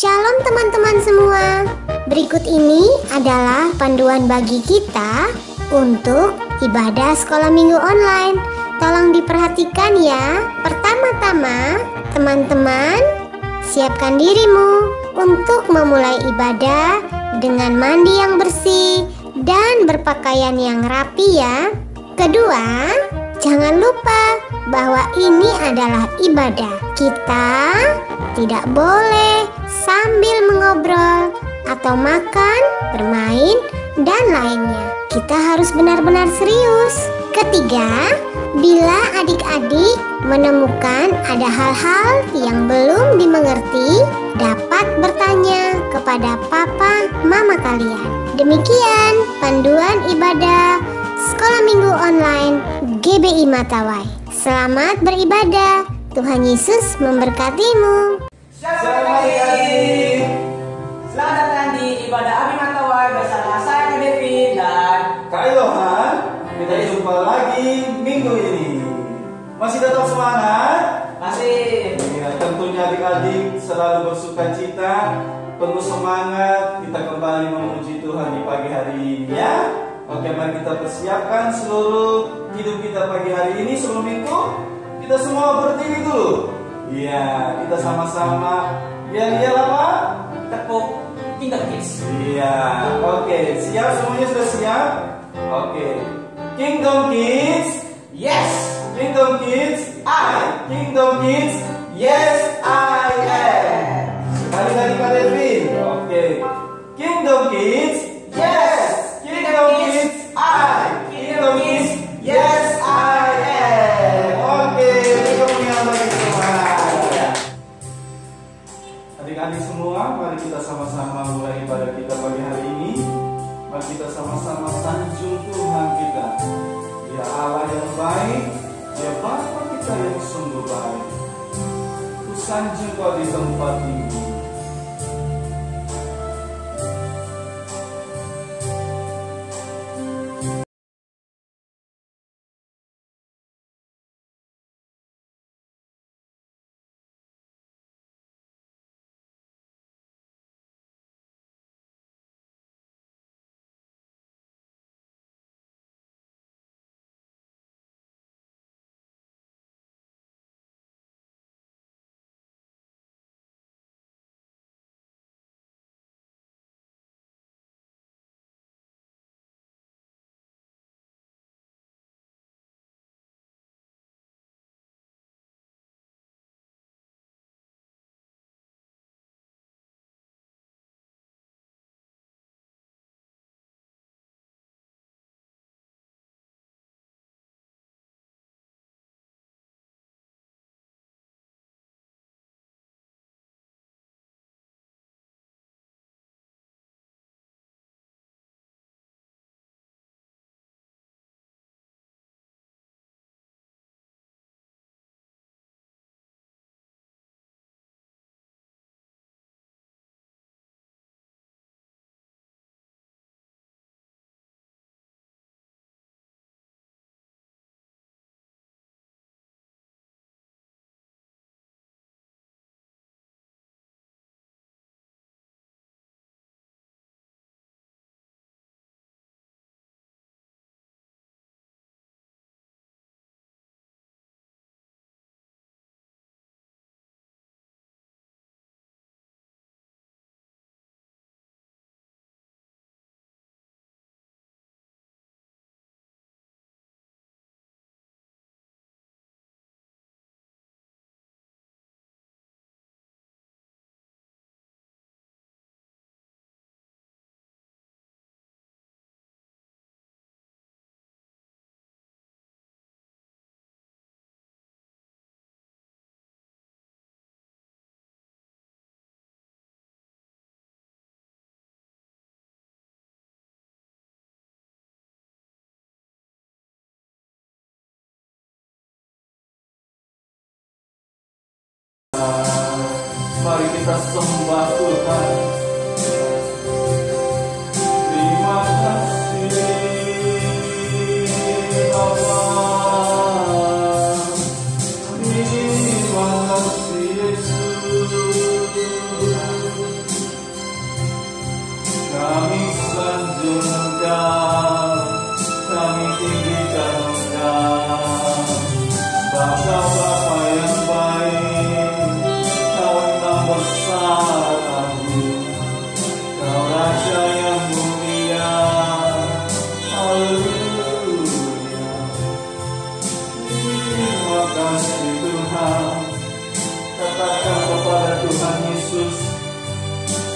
Shalom teman-teman semua. Berikut ini adalah panduan bagi kita untuk ibadah sekolah minggu online. Tolong diperhatikan ya. Pertama-tama, teman-teman, siapkan dirimu untuk memulai ibadah dengan mandi yang bersih dan berpakaian yang rapi ya. Kedua, jangan lupa bahwa ini adalah ibadah. Kita tidak boleh sambil mengobrol atau makan, bermain, dan lainnya. Kita harus benar-benar serius. Ketiga, bila adik-adik menemukan ada hal-hal yang belum dimengerti, dapat bertanya kepada papa mama kalian. Demikian panduan ibadah Sekolah Minggu Online GBI Matawai. Selamat beribadah. Tuhan Yesus memberkatimu. Selamat adik-adik. Selamat datang di ibadah Abi Matawai bersama saya Kak David dan Kak Ilham. Kita jumpa lagi minggu ini. Masih tetap semangat? masih Ya, tentunya adik-adik selalu bersuka cita, penuh semangat. Kita kembali memuji Tuhan di pagi hari ini ya. Oke, mari kita persiapkan seluruh hidup kita pagi hari ini. Sebelum itu, kita semua berdiri dulu. Iya, kita sama-sama yel-yel apa? tepuk Kingdom Kids. Iya, oke. Siap, semuanya sudah siap? Oke. Kingdom Kids. Yes, Kingdom Kids. Kingdom Kids. Yes, I am. Sekali lagi Kak Devin. Oke. Kingdom Kids. Yes. Kingdom Kids. Kingdom Kids. Yes, I am. Oke, kita punya lagi semua. Adik-adik semua, mari kita sama-sama mulai ibadah kita pagi hari ini. Mari kita sama-sama sanjung Tuhan kita. Dia Allah yang baik, Dia Bapa kita yang sungguh baik. Ku sanjung Kau di tempat tinggi.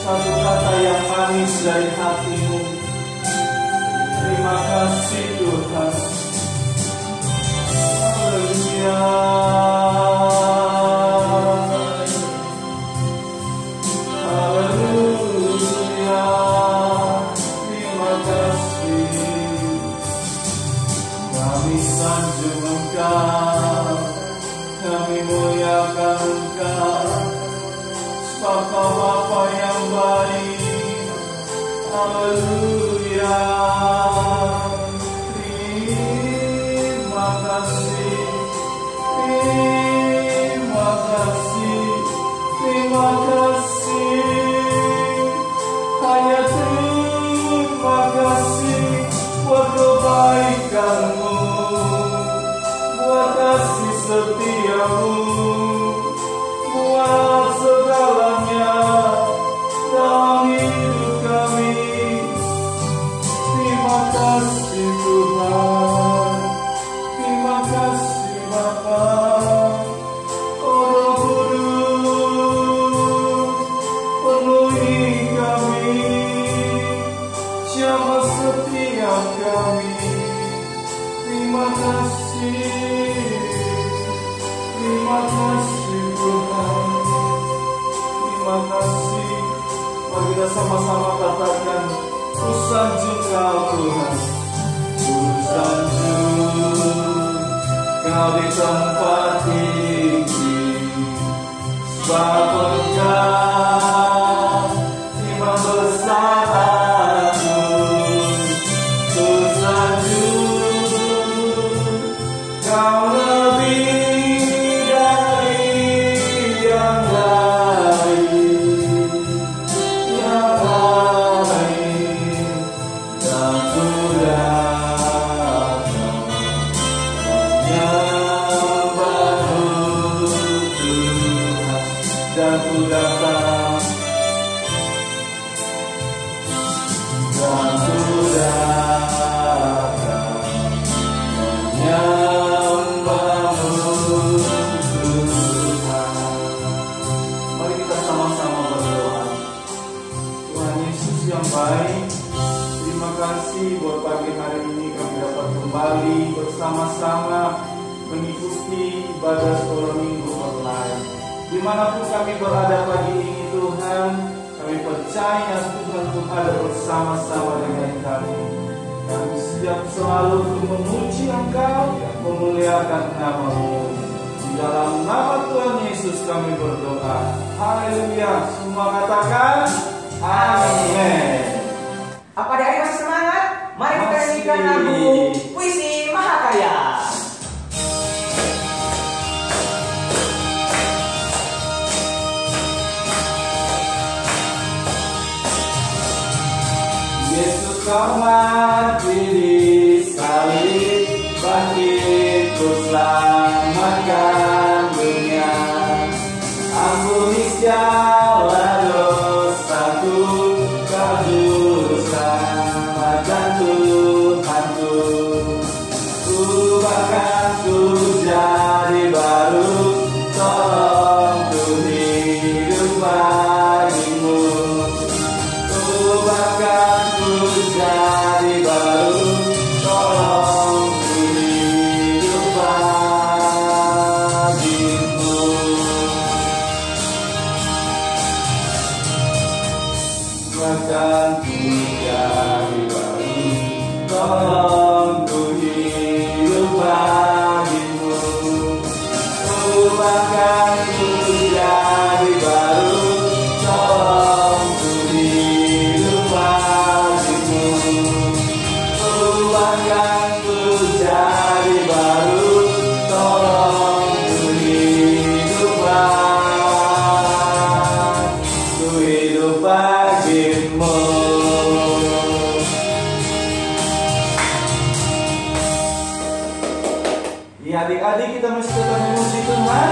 satu kata yang manis dari hatimu. Terima kasih Tuhan. Haleluya. Haleluya. Terima kasih. Kami sanjung Engkau, kami muliakan Engkau. Engkau Bapa yang baik. Haleluya. Terima kasih. Terima kasih. Terima kasih. Hanya terima kasih buat kebaikan-Mu, buat kasih setia-Mu, buat segalanya dalam hidup kami. Terima kasih Tuhan. Terima kasih Bapa. Oh Roh Kudus, penuhi kami, jamah setiap kami. Terima kasih. Terima kasih Tuhan. Terima kasih. Mari kita sama-sama katakan, ku sanjung Kau Tuhan. Ku sanjung Kau di tempat tinggi. Sebab Engkau Imam besar aku. Ku sanjung Kau lebih dari yang lain, yang lain, dan ku datang menyembah-Mu Tuhan, dan ku datang, dan ku datang menyembah-Mu Tuhan. Mari kita sama-sama berdoa. Tuhan Yesus yang baik, terima kasih buat pagi hari ini kami dapat kembali bersama-sama mengikuti ibadah sekolah minggu online. Dimanapun kami berada pagi ini Tuhan, kami percaya Tuhan pun ada bersama-sama dengan kami. Kami siap selalu untuk memuji Engkau, memuliakan nama-Mu. Di dalam nama Tuhan Yesus kami berdoa. Haleluya. Semua katakan amin. Apa adik-adik masih semangat? Mari kita nyanyikan lagu Puisi Mahakaya. Yesus Kau mati di salib, bangkit ku selamatkan dunia. Ampuni segala dosaku, Kau juru selamatkan Tuhanku. Ubahkan ku jadi baru, tolong ku hidup bagimu. Ubahkan ku jadi baru, tolong ku hidup bagimu. Ubahkan ku jadi baru, tolong ku hidup bagimu. Ubahkan ku jadi baru, tolong ku hidup bagimu. Ubahkan ku jadi baru, tolong ku hidup bagimu. Ya adik-adik, kita mesti tetap memuji Tuhan.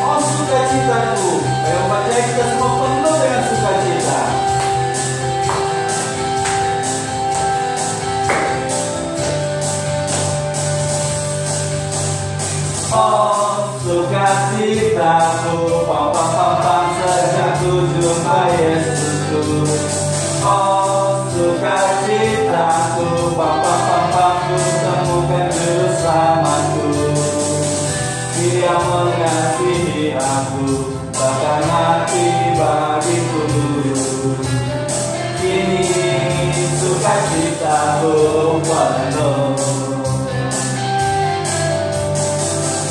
Oh sukacitaku, ayo baca kita semua penuh dengan sukacita. Oh sukacitaku, pam-pam-pam-pam, sejak ku jumpa Yesus. Oh sukacitaku, Bapa-Bapaku temukan juru selamatku. Dia mengasihi aku, bahkan mati bagiku. Kini sukacitaku penuh.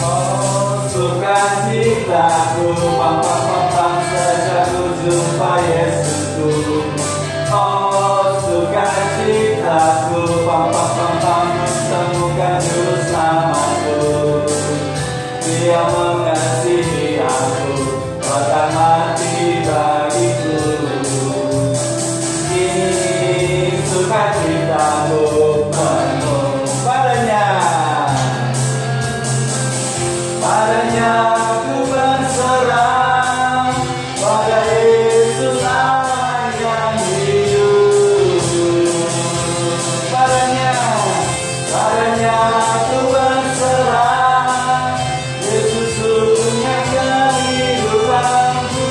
Oh sukacitaku, Bapa-Bapa sejak ku jumpa Yesusku. Oh sukacitaku, Bapa-Bapa temukan juru selamatku. Dia mengasihi aku, bahkan mati bagiku. Kini sukacitaku penuh. Padanya aku berserah, pada Yesus Allah yang hidup. Padanya aku berserah, Yesus punya kehidupanku.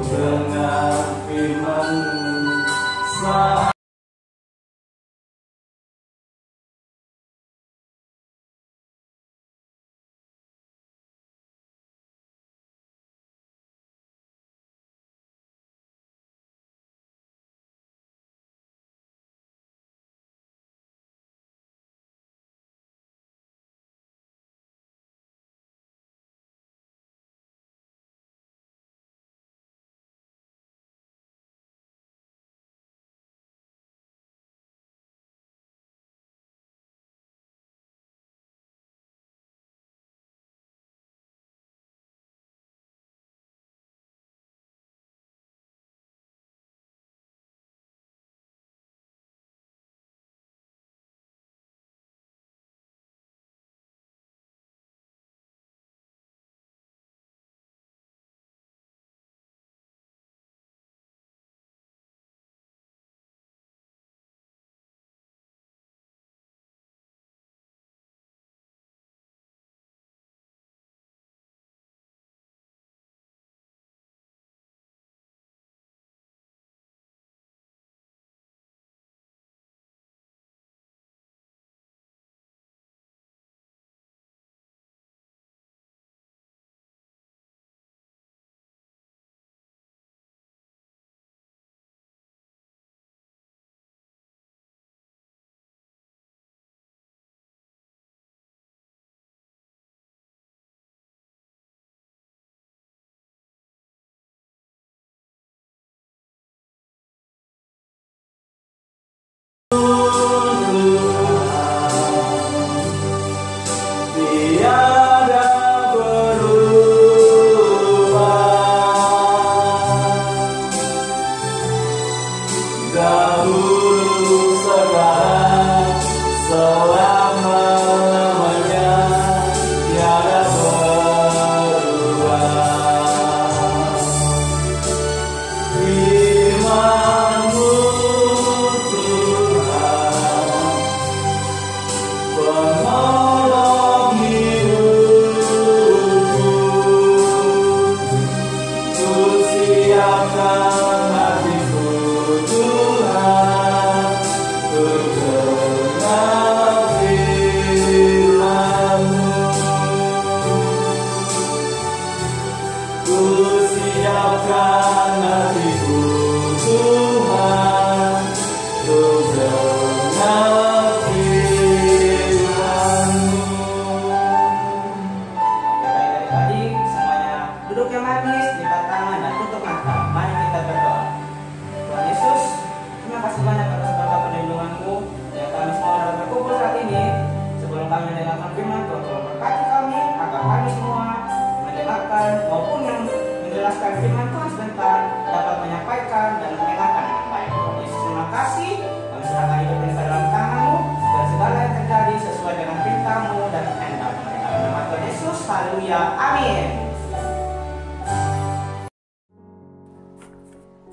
dengar firman-Mu.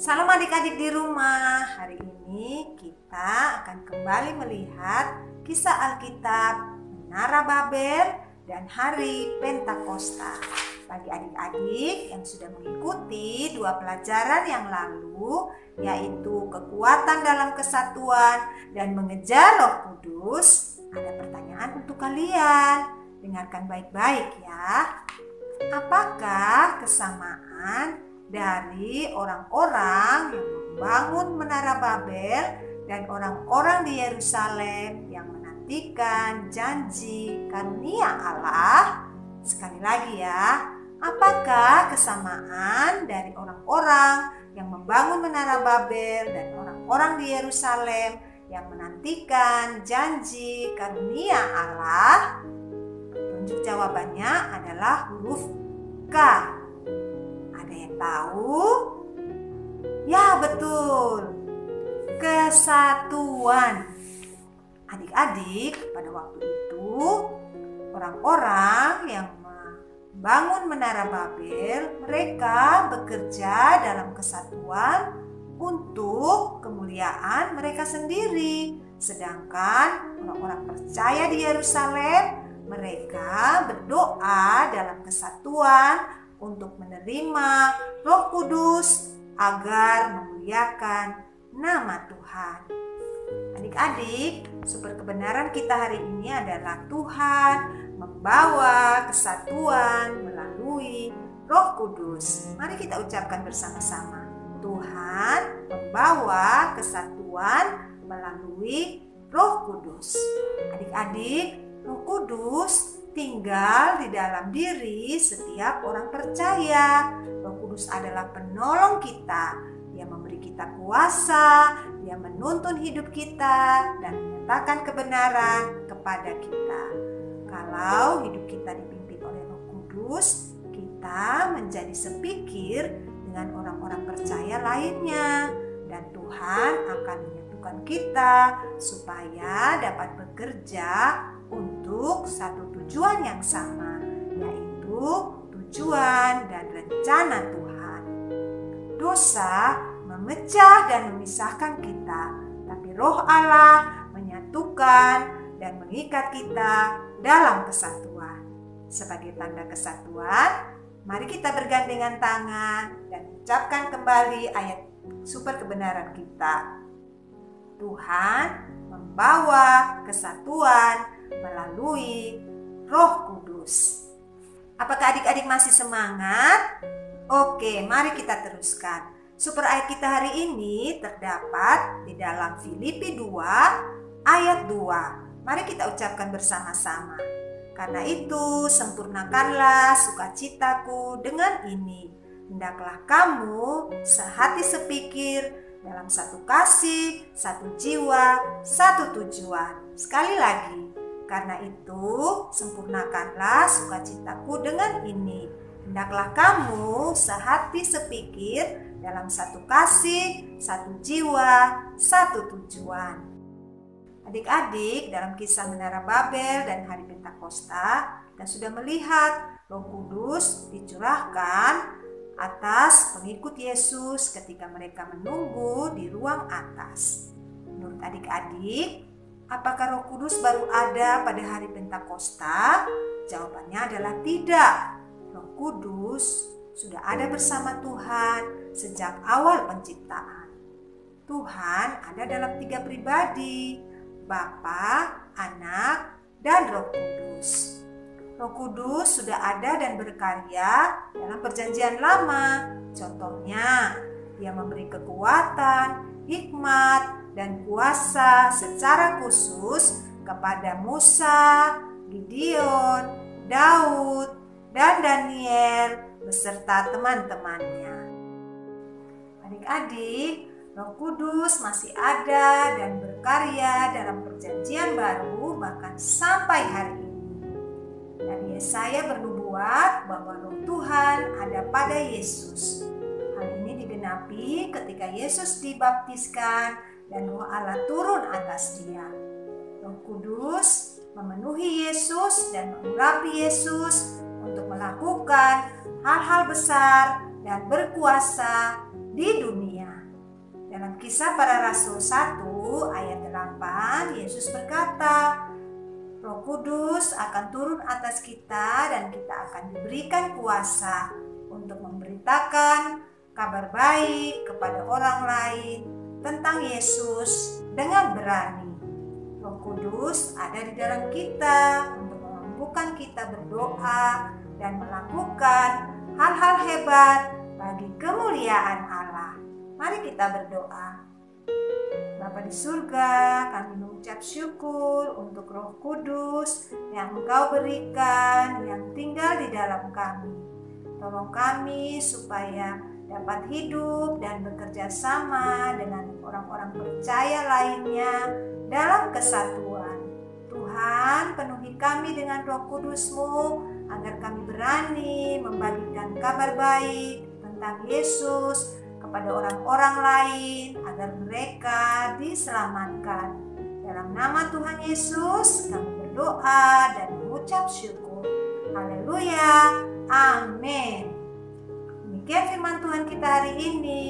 Salam adik-adik di rumah. Hari ini kita akan kembali melihat kisah Alkitab Menara Babel dan Hari Pentakosta. Bagi adik-adik yang sudah mengikuti 2 pelajaran yang lalu, yaitu kekuatan dalam kesatuan dan mengejar Roh Kudus, ada pertanyaan untuk kalian. Dengarkan baik-baik ya. Apakah kesamaan dari orang-orang yang membangun Menara Babel dan orang-orang di Yerusalem yang menantikan janji karunia Allah? Sekali lagi ya, apakah kesamaan dari orang-orang yang membangun Menara Babel dan orang-orang di Yerusalem yang menantikan janji karunia Allah? Petunjuk jawabannya adalah huruf K. Ada yang tahu? Ya, betul. Kesatuan. Adik-adik, pada waktu itu orang-orang yang membangun Menara Babel, mereka bekerja dalam kesatuan untuk kemuliaan mereka sendiri. Sedangkan orang-orang percaya di Yerusalem, mereka berdoa dalam kesatuan untuk menerima Roh Kudus agar memuliakan nama Tuhan. Adik-adik, sumber kebenaran kita hari ini adalah Tuhan membawa kesatuan melalui Roh Kudus. Mari kita ucapkan bersama-sama. Tuhan membawa kesatuan melalui Roh Kudus. Adik-adik, Roh Kudus tinggal di dalam diri setiap orang percaya. Roh Kudus adalah penolong kita. Dia memberi kita kuasa, dia menuntun hidup kita dan menyatakan kebenaran kepada kita. Kalau hidup kita dipimpin oleh Roh Kudus, kita menjadi sepikir dengan orang-orang percaya lainnya, dan Tuhan akan menyatukan kita supaya dapat bekerja untuk satu tujuan yang sama, yaitu tujuan dan rencana Tuhan. Dosa memecah dan memisahkan kita, tapi Roh Allah menyatukan dan mengikat kita dalam kesatuan. Sebagai tanda kesatuan, mari kita bergandengan tangan dan ucapkan kembali ayat sumber kebenaran kita. Tuhan membawa kesatuan melalui Roh Kudus. Apakah adik-adik masih semangat? Oke, mari kita teruskan. Sumber ayat kita hari ini terdapat di dalam Filipi 2 ayat 2. Mari kita ucapkan bersama-sama. Karena itu, sempurnakanlah sukacitaku dengan ini. Hendaklah kamu sehati sepikir dalam satu kasih, satu jiwa, satu tujuan. Sekali lagi, karena itu sempurnakanlah sukacitaku dengan ini. Hendaklah kamu sehati sepikir dalam satu kasih, satu jiwa, satu tujuan. Adik-adik, dalam kisah Menara Babel dan Hari Pentakosta, kita sudah melihat Roh Kudus dicurahkan atas pengikut Yesus ketika mereka menunggu di ruang atas. Menurut adik-adik, apakah Roh Kudus baru ada pada hari Pentakosta? Jawabannya adalah tidak. Roh Kudus sudah ada bersama Tuhan sejak awal penciptaan. Tuhan ada dalam 3 pribadi, Bapa, Anak, dan Roh Kudus. Roh Kudus sudah ada dan berkarya dalam Perjanjian Lama. Contohnya, Dia memberi kekuatan, hikmat, dan kuasa secara khusus kepada Musa, Gideon, Daud, dan Daniel beserta teman-temannya. Adik-adik, Roh Kudus masih ada dan berkarya dalam Perjanjian Baru bahkan sampai hari ini. Dan Yesaya bernubuat bahwa Roh Tuhan ada pada Yesus. Hal ini digenapi ketika Yesus dibaptiskan dan Roh Allah turun atas Dia. Roh Kudus memenuhi Yesus dan mengurapi Yesus untuk melakukan hal-hal besar dan berkuasa di dunia. Dalam Kisah Para Rasul 1 ayat 8, Yesus berkata, Roh Kudus akan turun atas kita dan kita akan diberikan kuasa untuk memberitakan kabar baik kepada orang lain tentang Yesus dengan berani. Roh Kudus ada di dalam kita untuk memampukan kita berdoa dan melakukan hal-hal hebat bagi kemuliaan Allah. Mari kita berdoa. Bapa di surga, kami mengucap syukur untuk Roh Kudus yang Engkau berikan, yang tinggal di dalam kami. Tolong kami supaya dapat hidup dan bekerja sama dengan orang-orang percaya lainnya dalam kesatuan. Tuhan, penuhi kami dengan Roh Kudus-Mu agar kami berani membagikan kabar baik tentang Yesus kepada orang-orang lain agar mereka diselamatkan. Dalam nama Tuhan Yesus kami berdoa dan mengucap syukur. Haleluya. Amin. Demikian firman Tuhan kita hari ini.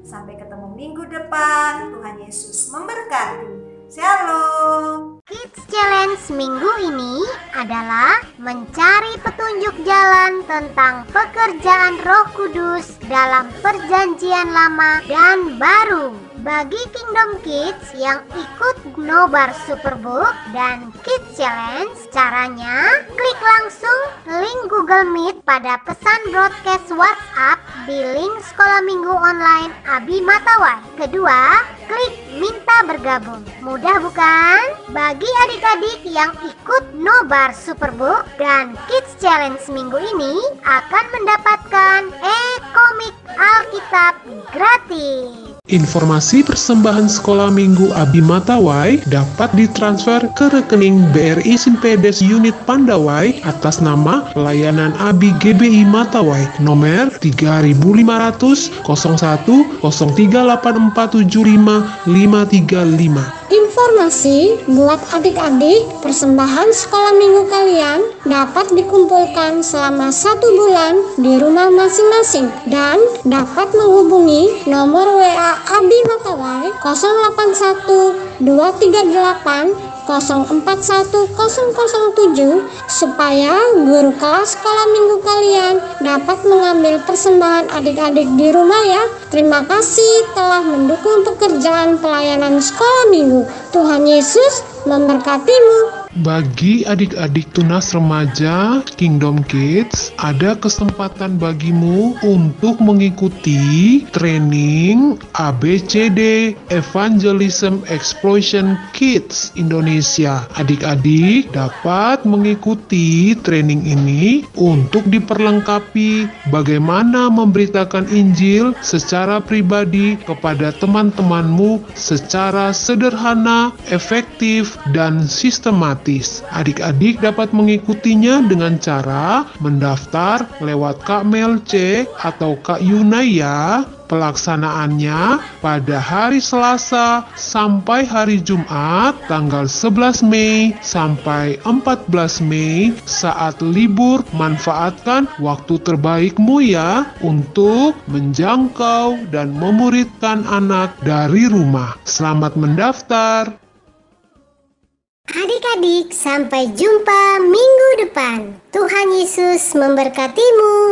Sampai ketemu minggu depan. Tuhan Yesus memberkati. Shalom. Kids Challenge minggu ini adalah mencari petunjuk jalan tentang pekerjaan Roh Kudus dalam Perjanjian Lama dan Baru. Bagi Kingdom Kids yang ikut Nobar Superbook dan Kids Challenge, caranya klik langsung link Google Meet pada pesan broadcast WhatsApp di link Sekolah Minggu Online Abi Matawai. Kedua, klik minta bergabung. Mudah bukan? Bagi adik-adik yang ikut Nobar Superbook dan Kids Challenge minggu ini akan mendapatkan e-komik Alkitab gratis. Informasi persembahan Sekolah Minggu Abi Matawai dapat ditransfer ke rekening BRI Sinpedes Unit Pandawai atas nama Layanan Abi GBI Matawai nomor 3500 01 038475 535. Informasi buat adik-adik, persembahan sekolah minggu kalian dapat dikumpulkan selama 1 bulan di rumah masing-masing dan dapat menghubungi nomor WA Abi Matawai 081 238 041007 supaya guru kelas sekolah minggu kalian dapat mengambil persembahan adik-adik di rumah ya. Terima kasih telah mendukung pekerjaan pelayanan sekolah minggu. Tuhan Yesus memberkatimu. Bagi adik-adik tunas remaja Kingdom Kids, ada kesempatan bagimu untuk mengikuti training ABCD Evangelism Explosion Kids Indonesia. Adik-adik dapat mengikuti training ini untuk diperlengkapi bagaimana memberitakan Injil secara pribadi kepada teman-temanmu secara sederhana, efektif, dan sistematis. Adik-adik dapat mengikutinya dengan cara mendaftar lewat Kak Melce atau Kak Yunaya. Pelaksanaannya pada hari Selasa sampai hari Jumat tanggal 11 Mei sampai 14 Mei saat libur. Manfaatkan waktu terbaikmu ya untuk menjangkau dan memuridkan anak dari rumah. Selamat mendaftar. Adik-adik, sampai jumpa minggu depan. Tuhan Yesus memberkatimu.